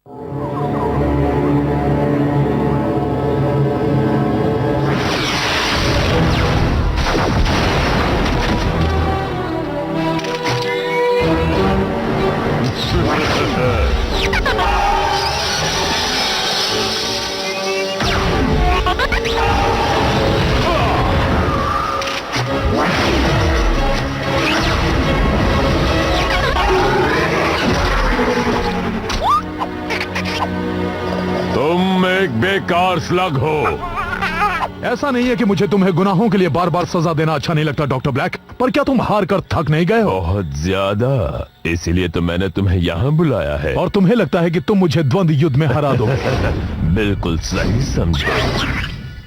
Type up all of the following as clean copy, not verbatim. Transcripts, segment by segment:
तुम एक बेकार स्लग हो। ऐसा नहीं है कि मुझे तुम्हें गुनाहों के लिए बार बार सजा देना अच्छा नहीं लगता डॉक्टर ब्लैक, पर क्या तुम हार कर थक नहीं गए हो? बहुत ज्यादा, इसीलिए तो मैंने तुम्हें यहाँ बुलाया है। और तुम्हें लगता है कि तुम मुझे द्वंद्व युद्ध में हरा दोगे? बिल्कुल सही समझे।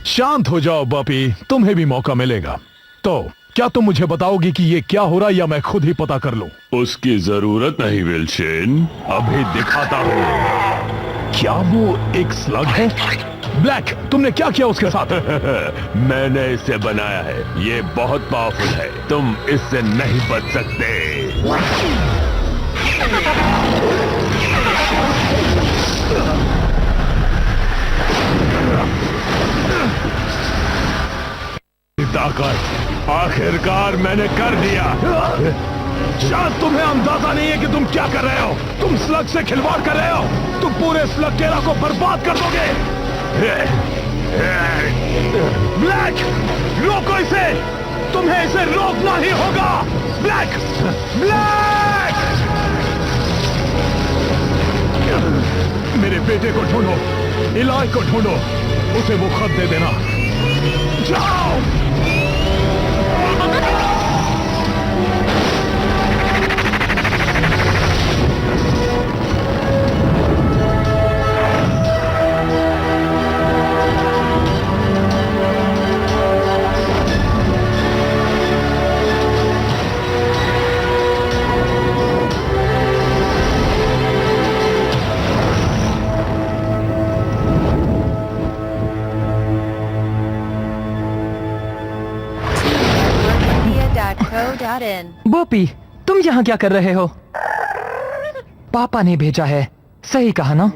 शांत हो जाओ बॉपी, तुम्हें भी मौका मिलेगा। तो क्या तुम मुझे बताओगी कि ये क्या हो रहा है, या मैं खुद ही पता कर लूं? उसकी जरूरत नहीं विल्सन, अभी दिखाता हूँ। क्या वो एक स्लग है? ब्लैक, तुमने क्या किया उसके साथ? मैंने इसे बनाया है, ये बहुत पावरफुल है, तुम इससे नहीं बच सकते। ताकत आखिरकार मैंने कर दिया। शायद तुम्हें अंदाजा नहीं है कि तुम क्या कर रहे हो। तुम स्लग से खिलवाड़ कर रहे हो। तुम पूरे स्लग टेरा को बर्बाद कर दोगे। ब्लैक, रोको इसे। तुम्हें इसे रोकना ही होगा। Black, black! मेरे बेटे को ढूंढो, इलाज को ढूंढो, उसे वो खत दे देना। जाओ! बॉपी, तुम यहाँ क्या कर रहे हो? पापा ने भेजा है, सही कहा ना?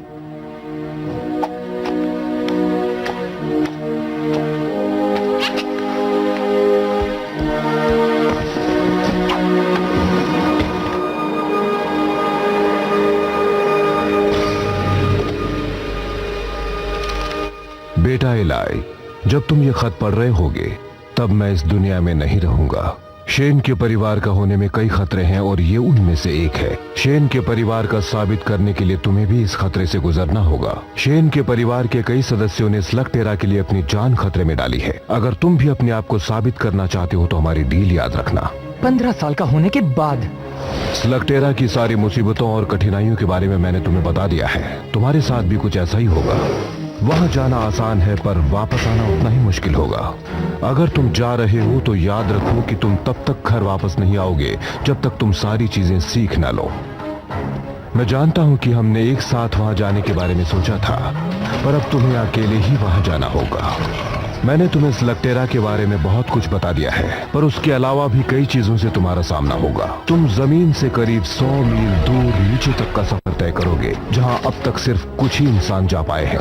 बेटा इलाई, जब तुम ये खत पढ़ रहे होगे तब मैं इस दुनिया में नहीं रहूंगा। शेन के परिवार का होने में कई खतरे हैं और ये उनमें से एक है। शेन के परिवार का साबित करने के लिए तुम्हें भी इस खतरे से गुजरना होगा। शेन के परिवार के कई सदस्यों ने स्लगटेरा के लिए अपनी जान खतरे में डाली है। अगर तुम भी अपने आप को साबित करना चाहते हो तो हमारी डील याद रखना। 15 साल का होने के बाद स्लगटेरा की सारी मुसीबतों और कठिनाइयों के बारे में मैंने तुम्हें बता दिया है। तुम्हारे साथ भी कुछ ऐसा ही होगा। वहां जाना आसान है पर वापस आना उतना ही मुश्किल होगा। अगर तुम जा रहे हो तो याद रखो कि तुम तब तक घर वापस नहीं आओगे जब तक तुम सारी चीजें सीख ना लो। मैं जानता हूं कि हमने एक साथ वहां जाने के बारे में सोचा था, पर अब तुम्हें अकेले ही वहां जाना होगा। मैंने तुम्हें स्लगटेरा के बारे में बहुत कुछ बता दिया है, पर उसके अलावा भी कई चीजों से तुम्हारा सामना होगा। तुम जमीन से करीब 100 मील दूर नीचे तक का सफर तय करोगे, जहां अब तक सिर्फ कुछ ही इंसान जा पाए हैं।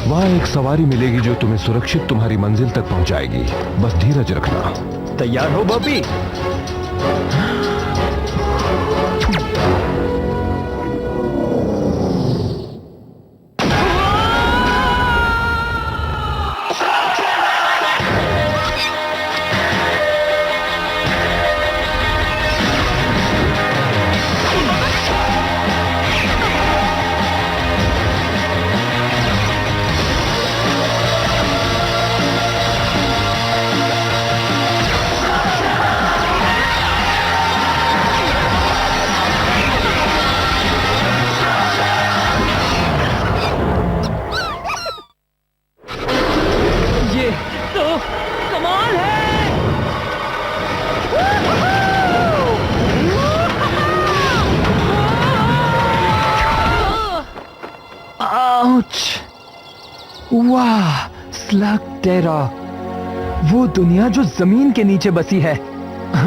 वहां एक सवारी मिलेगी जो तुम्हें सुरक्षित तुम्हारी मंजिल तक पहुंचाएगी। बस धीरज रखना। तैयार हो बॉबी? वाह, स्लगटेरा, वो दुनिया जो जमीन के नीचे बसी है।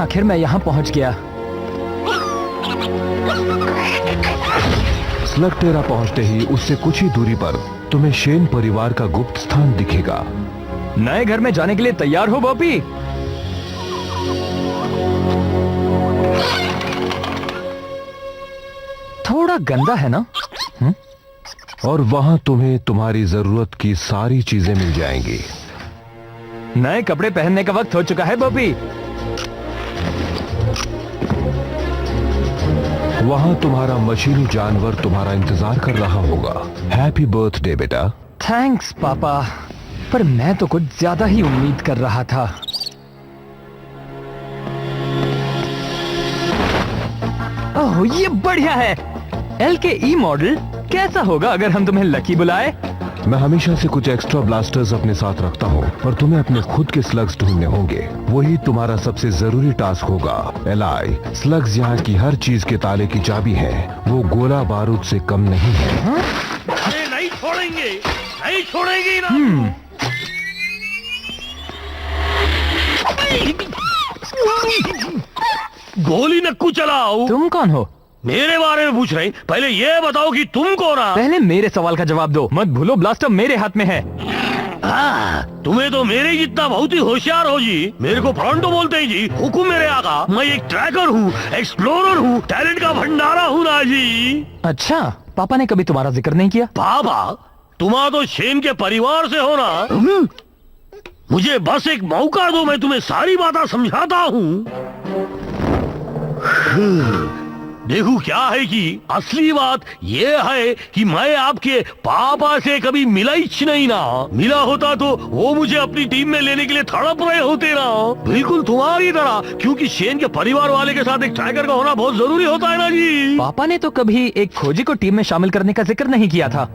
आखिर मैं यहां पहुंच गया। स्लगटेरा पहुंचते ही उससे कुछ ही दूरी पर तुम्हें शेन परिवार का गुप्त स्थान दिखेगा। नए घर में जाने के लिए तैयार हो बॉबी? थोड़ा गंदा है ना? और वहां तुम्हें तुम्हारी जरूरत की सारी चीजें मिल जाएंगी। नए कपड़े पहनने का वक्त हो चुका है बॉबी। वहां तुम्हारा मशीनी जानवर तुम्हारा इंतजार कर रहा होगा। हैप्पी बर्थडे बेटा। थैंक्स पापा, पर मैं तो कुछ ज्यादा ही उम्मीद कर रहा था। ओह, ये बढ़िया है। LKE मॉडल कैसा होगा अगर हम तुम्हें लकी बुलाए? मैं हमेशा से कुछ एक्स्ट्रा ब्लास्टर्स अपने साथ रखता हूँ, पर तुम्हें अपने खुद के स्लग्स ढूंढने होंगे। वही तुम्हारा सबसे जरूरी टास्क होगा। एलाई, स्लग्स यहाँ की हर चीज के ताले की चाबी है। वो गोला बारूद से कम नहीं है। अरे नहीं छोड़ेंगे, नहीं छोड़ेंगे ना। गोली नक्कू चलाओ। तुम कौन हो? मेरे बारे में पूछ रहे? पहले ये बताओ कि तुम कौन हो? पहले मेरे सवाल का जवाब दो। मत भूलो ब्लास्टर मेरे हाथ में है। तुम्हें तो मेरे जितना बहुत ही होशियार हो जी। मेरे को फ्रंटो बोलते हैं जी। हुकुम मेरे आका। मैं एक ट्रैकर हूँ, एक्सप्लोरर हूँ, टैलेंट का भंडारा हूँ ना जी। अच्छा, पापा ने कभी तुम्हारा जिक्र नहीं किया? पापा, तुम्हारा तो शेन के परिवार से हो ना। मुझे बस एक मौका दो, मैं तुम्हें सारी बातें समझाता हूँ। देखो क्या है कि असली बात ये है कि मैं आपके पापा से कभी मिला ही नहीं ना। मिला होता तो वो मुझे अपनी टीम में लेने के लिए तड़प रहे होते ना, बिल्कुल तुम्हारी तरह। क्योंकि शेन के परिवार वाले के साथ एक ट्रैकर का होना बहुत जरूरी होता है ना जी। पापा ने तो कभी एक खोजी को टीम में शामिल करने का जिक्र नहीं किया था।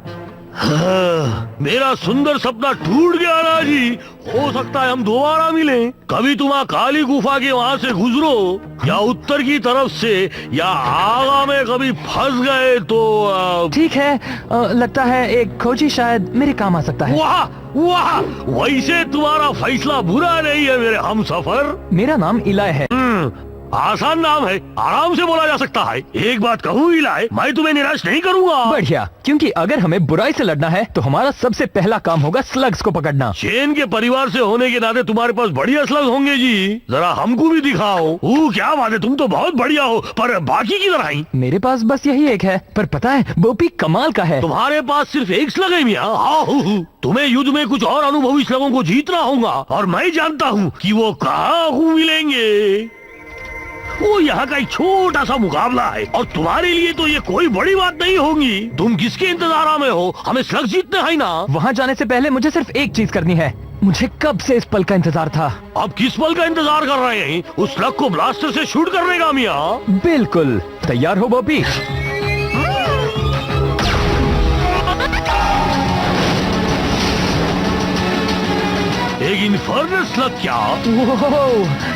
मेरा सुंदर सपना टूट गया ना जी। हो सकता है हम दोबारा मिलें। कभी तुम काली गुफा के वहाँ से गुजरो, या उत्तर की तरफ से, या आगा में कभी फंस गए तो ठीक है, लगता है एक खोजी शायद मेरे काम आ सकता है। वाह वाह, वैसे तुम्हारा फैसला बुरा नहीं है मेरे हमसफर। मेरा नाम इलाय है। आसान नाम है, आराम से बोला जा सकता है। एक बात कहूँ इलाय, मैं तुम्हें निराश नहीं करूँगा। बढ़िया, क्योंकि अगर हमें बुराई से लड़ना है तो हमारा सबसे पहला काम होगा स्लग्स को पकड़ना। शेन के परिवार से होने के नाते तुम्हारे पास बढ़िया स्लग्स होंगे जी। जरा हमको भी दिखाओ। क्या बात है, तुम तो बहुत बढ़िया हो, पर बाकी किधर आई? मेरे पास बस यही एक है, पर पता है बोपी कमाल का है। तुम्हारे पास सिर्फ एक स्लग है मियां? तुम्हें युद्ध में कुछ और अनुभवी स्लगों को जीतना होगा, और मैं जानता हूँ कि वो कहाँ मिलेंगे। वो यहाँ का एक छोटा सा मुकाबला है, और तुम्हारे लिए तो ये कोई बड़ी बात नहीं होगी। तुम किसके इंतजार में हो? हमें स्लग जीतने है ना। वहाँ जाने से पहले मुझे सिर्फ एक चीज करनी है। मुझे कब से इस पल का इंतजार था। अब किस पल का इंतजार कर रहे हैं? उस स्लग को ब्लास्टर से शूट करने का मियां। बिल्कुल, तैयार हो बॉबी? एक इन्फर्नल स्लग क्या? ओह,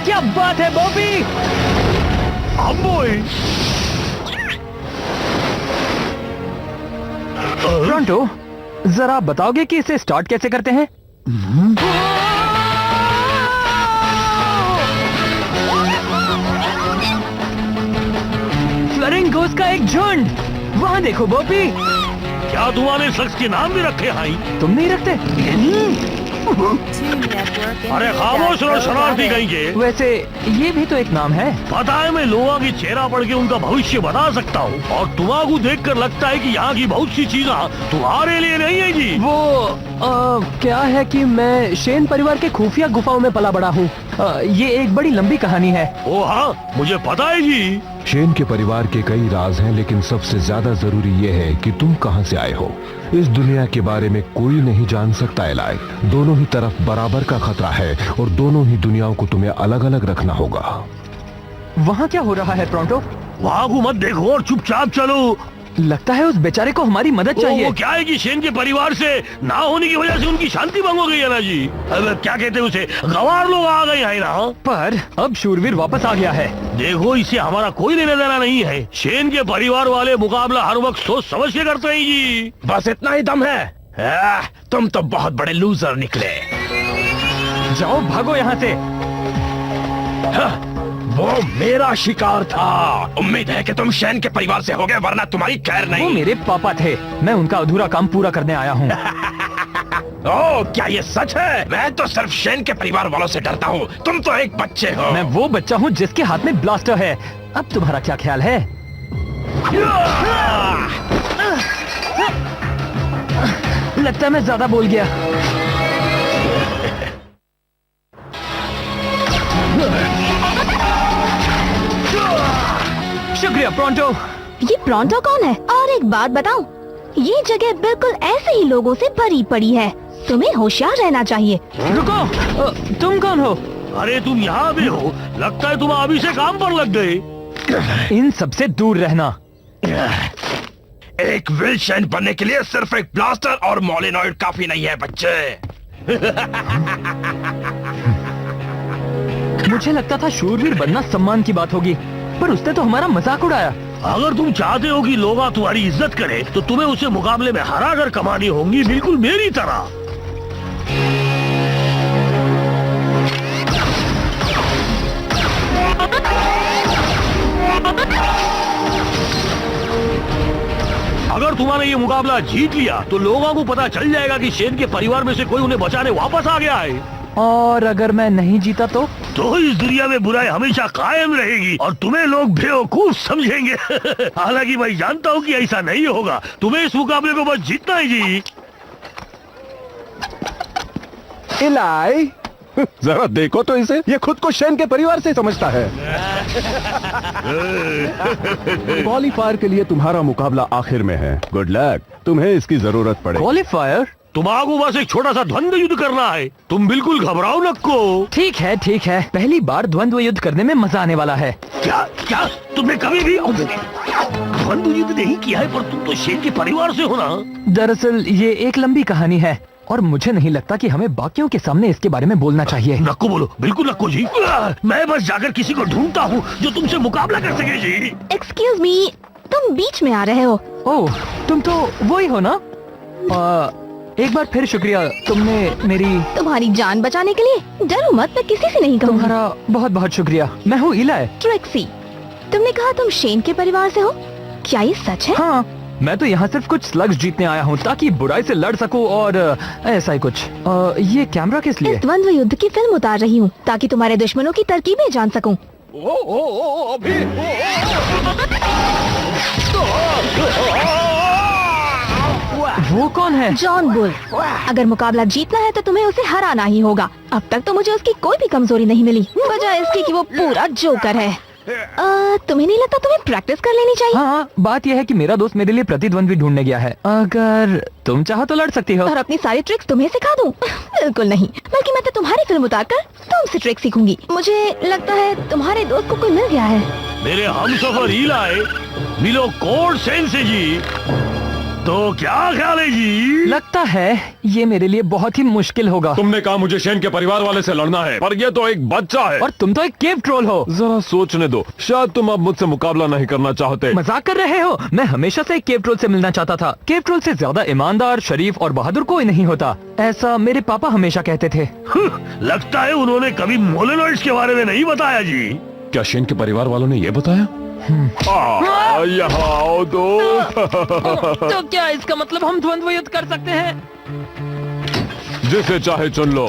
क्या बात है बॉबी। फ्रंटो, जरा बताओगे कि इसे स्टार्ट कैसे करते हैं? फ्लरिंगोस का एक झुंड। वहाँ देखो बॉबी। क्या तुम्हारे शख्स के नाम भी रखे हैं? तुम नहीं रखते? अरे खामोश रहो शरारती कहीं के। वैसे ये भी तो एक नाम है। पता है, मैं लोगों की चेहरा पढ़ के उनका भविष्य बता सकता हूँ, और तुम्हारा देखकर लगता है कि यहाँ की बहुत सी चीजें तुम्हारे लिए नहीं है जी। वो क्या है कि मैं शेन परिवार के खुफिया गुफाओं में पला बड़ा हूँ। ये एक बड़ी लंबी कहानी है। ओ हाँ, मुझे पता है जी। शेन के परिवार के कई राज हैं, लेकिन सबसे ज्यादा जरूरी ये है कि तुम कहां से आए हो। इस दुनिया के बारे में कोई नहीं जान सकता एलाई। दोनों ही तरफ बराबर का खतरा है, और दोनों ही दुनियाओं को तुम्हें अलग अलग रखना होगा। वहाँ क्या हो रहा है प्रोंटो? वहाँ को मत देखो और चुपचाप चलो। लगता है उस बेचारे को हमारी मदद चाहिए। वो क्या है कि शेन के परिवार से ना होने की वजह से उनकी शांति भंग हो गई है ना जी। अब क्या कहते हैं उसे, गवार लोग आ गए हैं ना। पर अब शूरवीर वापस आ गया है। देखो, इससे हमारा कोई लेना देना नहीं है। शेन के परिवार वाले मुकाबला हर वक्त सोच समझ के करते हैं जी। बस इतना ही दम है। तुम तो बहुत बड़े लूजर निकले। जाओ, भागो यहाँ से। वो मेरा शिकार था। उम्मीद है कि तुम शैन के परिवार से होगे, वरना तुम्हारी खैर वो नहीं। मेरे पापा थे, मैं उनका अधूरा काम पूरा करने आया हूँ। ओह, क्या ये सच है? मैं तो सिर्फ शैन के परिवार वालों से डरता हूँ। तुम तो एक बच्चे हो। मैं वो बच्चा हूँ जिसके हाथ में ब्लास्टर है। अब तुम्हारा क्या ख्याल है? लगता है मैं ज्यादा बोल गया। शुक्रिया प्रोंटो। ये प्रोंटो कौन है? और एक बात बताऊं, ये जगह बिल्कुल ऐसे ही लोगों से भरी पड़ी है। तुम्हें होशियार रहना चाहिए। रुको, तुम कौन हो? अरे तुम यहाँ भी हो? लगता है तुम अभी से काम पर लग गए। इन सबसे दूर रहना। एक विल्शन बनने के लिए सिर्फ एक ब्लास्टर और मोलिनॉइड काफी नहीं है बच्चे। मुझे लगता था शूरवीर बनना सम्मान की बात होगी, पर उसने तो हमारा मजाक उड़ाया। अगर तुम चाहते हो कि लोग तुम्हारी इज्जत करें, तो तुम्हें उसे मुकाबले में हरा कर कमानी होंगी, बिल्कुल मेरी तरह। अगर तुम्हारे ये मुकाबला जीत लिया, तो लोगों को पता चल जाएगा कि शेन के परिवार में से कोई उन्हें बचाने वापस आ गया है। और अगर मैं नहीं जीता तो इस दुनिया में बुराई हमेशा कायम रहेगी और तुम्हें लोग बेवकूफ समझेंगे। हालांकि मैं जानता हूँ कि ऐसा नहीं होगा। तुम्हें इस मुकाबले को बस जीतना है जी। इलाई, जरा देखो तो इसे, ये खुद को शैन के परिवार से समझता है। क्वालीफायर के लिए तुम्हारा मुकाबला आखिर में है। गुड लक, तुम्हें इसकी जरूरत पड़े। क्वालीफायर? तुम्हारा बस एक छोटा सा द्वंद्व युद्ध करना है। तुम बिल्कुल घबराओ नको। ठीक है ठीक है, पहली बार द्वंद्व युद्ध करने में मजा आने वाला है। क्या क्या तुमने कभी भी द्वंद्व युद्ध नहीं किया है? पर तुम तो शेन के परिवार से हो ना। दरअसल ये एक लंबी कहानी है और मुझे नहीं लगता कि हमें बाकियों के सामने इसके बारे में बोलना चाहिए। नको बोलो, बिल्कुल नको जी। मैं बस जाकर किसी को ढूंढता हूँ जो तुमसे मुकाबला कर सके जी। एक्सक्यूज मी, तुम बीच में आ रहे हो। ओह, तुम तो वही हो ना? एक बार फिर शुक्रिया, तुमने तुम्हारी जान बचाने के लिए। डरो मत, मैं किसी से नहीं कहूँगी। तुम्हारा बहुत बहुत शुक्रिया। मैं हूँ इलाई। ट्रिक्सी, तुमने कहा तुम शेन के परिवार से हो, क्या ये सच है? हाँ, मैं तो यहाँ सिर्फ कुछ स्लग्स जीतने आया हूँ ताकि बुराई से लड़ सकूँ और ऐसा ही कुछ। ये कैमरा किस लिए? इस द्वंद्व युद्ध की फिल्म उतार रही हूँ ताकि तुम्हारे दुश्मनों की तरकीबें जान सकूँ। वो कौन है? John bull. अगर मुकाबला जीतना है तो तुम्हें उसे हराना ही होगा। अब तक तो मुझे उसकी कोई भी कमजोरी नहीं मिली, वजह इसकी कि वो पूरा जोकर है। तुम्हें नहीं लगता तुम्हें प्रैक्टिस कर लेनी चाहिए? हाँ, बात यह है कि मेरा दोस्त मेरे लिए प्रतिद्वंद्वी ढूंढने गया है। अगर तुम चाहो तो लड़ सकती हो। और अपनी सारी ट्रिक्स तुम्हें सिखा दूं? बिल्कुल नहीं, बल्कि मैं तो तुम्हारी फिल्म उतारकर तुमसे ट्रिक सीखूंगी। मुझे लगता है तुम्हारे दोस्त को कोई मिल गया है। मेरे हमसफर इलाई, मिलो कोड सेन से जी। तो क्या ख्याल है जी? लगता है ये मेरे लिए बहुत ही मुश्किल होगा। तुमने कहा मुझे शेन के परिवार वाले से लड़ना है, पर ये तो एक बच्चा है। और तुम तो एक केव ट्रोल हो। जरा सोचने दो, शायद तुम अब मुझसे मुकाबला नहीं करना चाहते। मजाक कर रहे हो? मैं हमेशा से एक केव ट्रोल से मिलना चाहता था। केव ट्रोल से ज्यादा ईमानदार, शरीफ और बहादुर कोई नहीं होता, ऐसा मेरे पापा हमेशा कहते थे। लगता है उन्होंने कभी मोलेनॉइड्स के बारे में नहीं बताया जी। क्या शेन के परिवार वालों ने ये बताया? यहाँ आओ दोस्त। तो क्या इसका मतलब हम द्वंद्व युद्ध कर सकते हैं? जिसे चाहे चुन लो।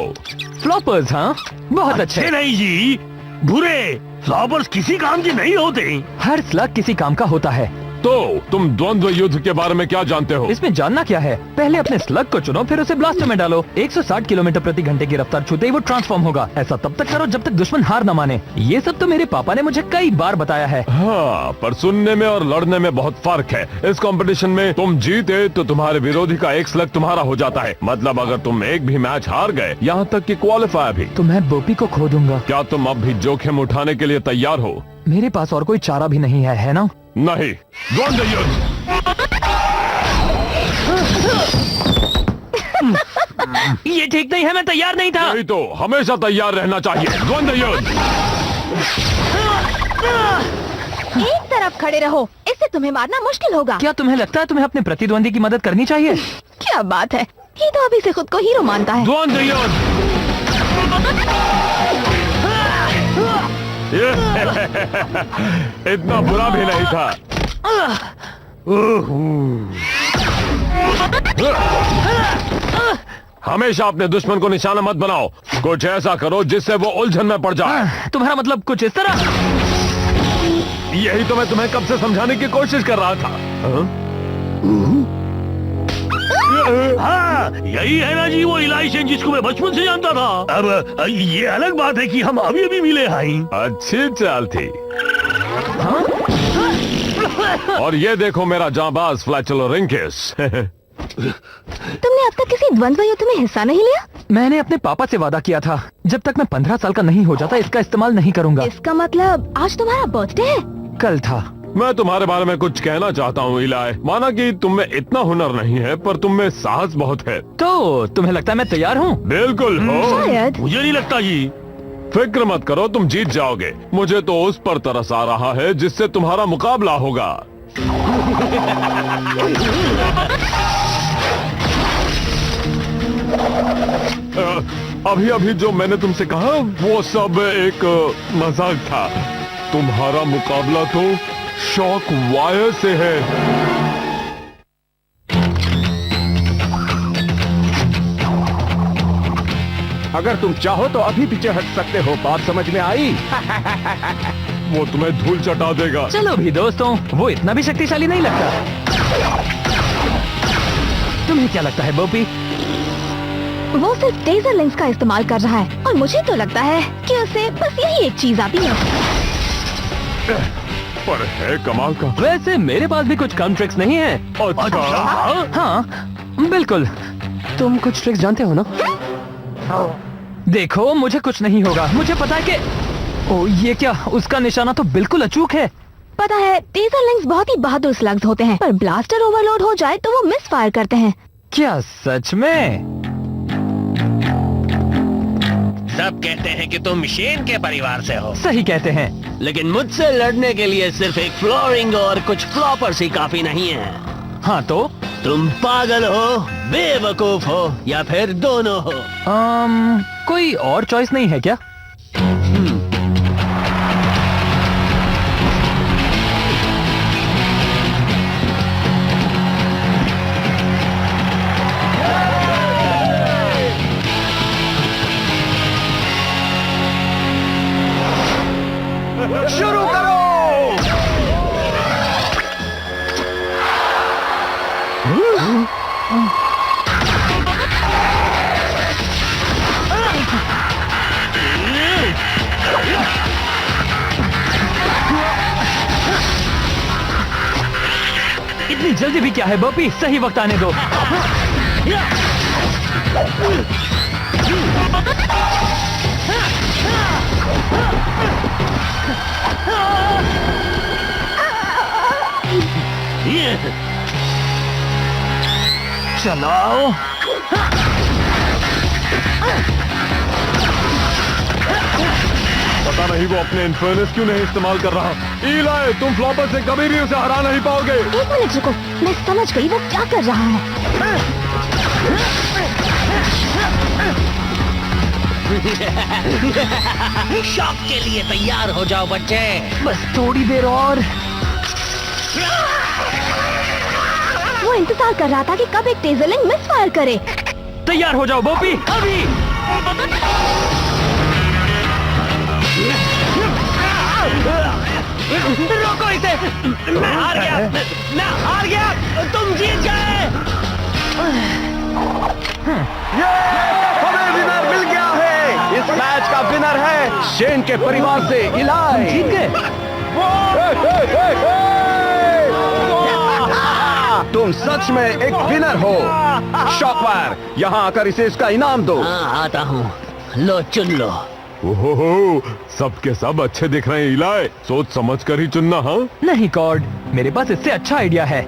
फ्लॉपर्स? हाँ, बहुत अच्छे। नहीं जी, बुरे फ्लॉपर्स किसी काम के नहीं होते। हर स्लग किसी काम का होता है। तो तुम द्वंद्व युद्ध के बारे में क्या जानते हो? इसमें जानना क्या है? पहले अपने स्लग को चुनो, फिर उसे ब्लास्टर में डालो। 160 किलोमीटर प्रति घंटे की रफ्तार छूते ही वो ट्रांसफॉर्म होगा। ऐसा तब तक करो जब तक दुश्मन हार न माने। ये सब तो मेरे पापा ने मुझे कई बार बताया है। हाँ, पर सुनने में और लड़ने में बहुत फर्क है। इस कंपटीशन में तुम जीते तो तुम्हारे विरोधी का एक स्लग तुम्हारा हो जाता है। मतलब अगर तुम एक भी मैच हार गए, यहाँ तक कि क्वालिफायर भी, तो मैं बोपी को खो दूंगा। क्या तुम अब भी जोखिम उठाने के लिए तैयार हो? मेरे पास और कोई चारा भी नहीं है ना? नहीं। द्वंद्व युद्ध। ये ठीक नहीं है, मैं तैयार नहीं था। नहीं तो हमेशा तैयार रहना चाहिए। द्वंद्व युद्ध। एक तरफ खड़े रहो, इससे तुम्हें मारना मुश्किल होगा। क्या तुम्हें लगता है तुम्हें अपने प्रतिद्वंदी की मदद करनी चाहिए? क्या बात है, ये तो अभी से खुद को हीरो मानता है। द्वंद्व युद्ध। इतना बुरा भी नहीं था। हमेशा अपने दुश्मन को निशाना मत बनाओ। कुछ ऐसा करो जिससे वो उलझन में पड़ जाए। तुम्हारा मतलब कुछ इस तरह? यही तो मैं तुम्हें कब से समझाने की कोशिश कर रहा था। हाँ, यही है ना जी वो इलाई सेन जिसको मैं बचपन से जानता था। अब ये अलग बात है कि हम अभी अभी मिले हैं। अच्छी चाल थी। और ये देखो मेरा जांबाज फ्लैचलोरिंकस। तुमने अब तक किसी द्वंद्व युद्ध में हिस्सा नहीं लिया? मैंने अपने पापा से वादा किया था, जब तक मैं 15 साल का नहीं हो जाता इसका इस्तेमाल नहीं करूंगा। इसका मतलब आज तुम्हारा बर्थडे है? कल था। मैं तुम्हारे बारे में कुछ कहना चाहता हूँ इलाई। माना कि तुम में इतना हुनर नहीं है, पर तुम में साहस बहुत है। तो तुम्हें लगता है मैं तैयार हूँ? बिल्कुल हो। शायद। मुझे नहीं लगता जी। फिक्र मत करो, तुम जीत जाओगे। मुझे तो उस पर तरस आ रहा है जिससे तुम्हारा मुकाबला होगा। अभी अभी जो मैंने तुमसे कहा वो सब एक मजाक था। तुम्हारा मुकाबला तो शॉक वायर से है। अगर तुम चाहो तो अभी पीछे हट सकते हो। बात समझ में आई? वो तुम्हें धूल चटा देगा। चलो भी दोस्तों, वो इतना भी शक्तिशाली नहीं लगता। तुम्हें क्या लगता है बोपी? वो सिर्फ टेजर लेंस का इस्तेमाल कर रहा है और मुझे तो लगता है कि उसे बस यही एक चीज आती है। पर है कमाल का। वैसे मेरे पास भी कुछ कम ट्रिक्स नहीं है। अच्छा। हाँ बिल्कुल। तुम कुछ ट्रिक्स जानते हो ना? देखो मुझे कुछ नहीं होगा। मुझे पता है कि ओ ये क्या, उसका निशाना तो बिल्कुल अचूक है। पता है टेजर लेंस बहुत ही बहादुर स्लग्स होते हैं, पर ब्लास्टर ओवरलोड हो जाए तो वो मिस फायर करते हैं। क्या सच में? सब कहते हैं कि तुम शेन के परिवार से हो, सही कहते हैं। लेकिन मुझसे लड़ने के लिए सिर्फ एक फ्लोरिंग और कुछ फ्लॉपर्स ही काफी नहीं है। हाँ तो तुम पागल हो, बेवकूफ हो या फिर दोनों हो। कोई और चॉइस नहीं है क्या? शुरू करो। इतनी जल्दी भी क्या है बॉपी? सही वक्त आने दो। चलाओ। पता नहीं वो अपने इन्फर्नस क्यों नहीं इस्तेमाल कर रहा। इलाई, तुम फ्लॉपर से कभी भी उसे हरा नहीं पाओगे। 1 मिनट रुको, मैं समझ गई वो क्या कर रहा है। शॉक के लिए तैयार हो जाओ बच्चे। बस थोड़ी देर और। वो इंतजार कर रहा था कि कब एक टेजर लेंस मिस फायर करे। तैयार हो जाओ बॉपी, अभी। रोको इसे। मैं हार गया, मैं हार गया, तुम जीत गए। हमें विनर मिल गया है। इस मैच का विनर है शेन के परिवार से इलाई। जीत गए। तुम सच में एक विनर हो। शॉकवायर, यहाँ आकर इसे इसका इनाम दो। हाँ आता हूँ, लो चुन लो। ओहो, सब के सब अच्छे दिख रहे हैं इलाई। सोच समझ कर ही चुनना। हाँ नहीं कॉर्ड, मेरे पास इससे अच्छा आइडिया है।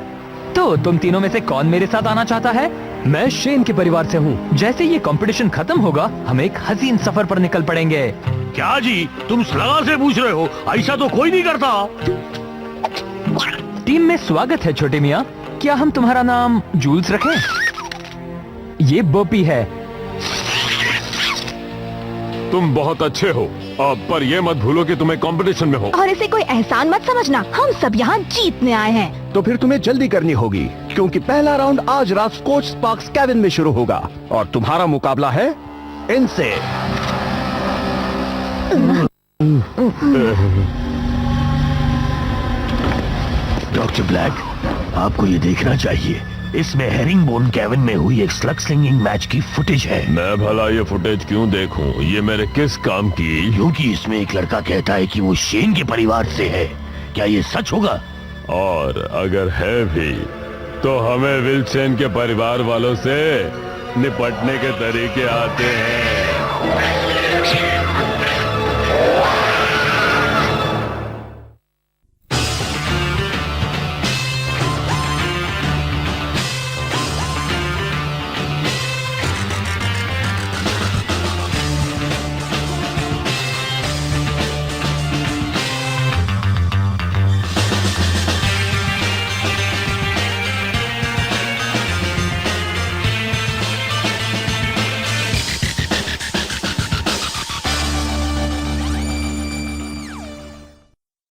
तो तुम तीनों में से कौन मेरे साथ आना चाहता है? मैं शेन के परिवार से हूँ। जैसे ये कंपटीशन खत्म होगा, हम एक हसीन सफर पर निकल पड़ेंगे। क्या जी, तुम सलाह से पूछ रहे हो? ऐसा तो कोई नहीं करता। टीम में स्वागत है छोटे मियाँ। क्या हम तुम्हारा नाम जूल्स रखें? ये बॉपी है। तुम बहुत अच्छे हो। पर ये मत भूलो कि तुम्हें कंपटीशन में हो। और इसे कोई एहसान मत समझना, हम सब यहाँ जीतने आए हैं। तो फिर तुम्हें जल्दी करनी होगी, क्योंकि पहला राउंड आज रात स्कॉच स्पार्क्स केबिन में शुरू होगा और तुम्हारा मुकाबला है इनसे। डॉक्टर ब्लैक, आपको ये देखना चाहिए, इसमें हेरिंगबोन केविन में हुई एक स्लग स्लिंगिंग मैच की फुटेज है। मैं भला ये फुटेज क्यों देखूं? ये मेरे किस काम की? क्योंकि इसमें एक लड़का कहता है कि वो शेन के परिवार से है। क्या ये सच होगा? और अगर है भी तो हमें विल्सन के परिवार वालों से निपटने के तरीके आते हैं।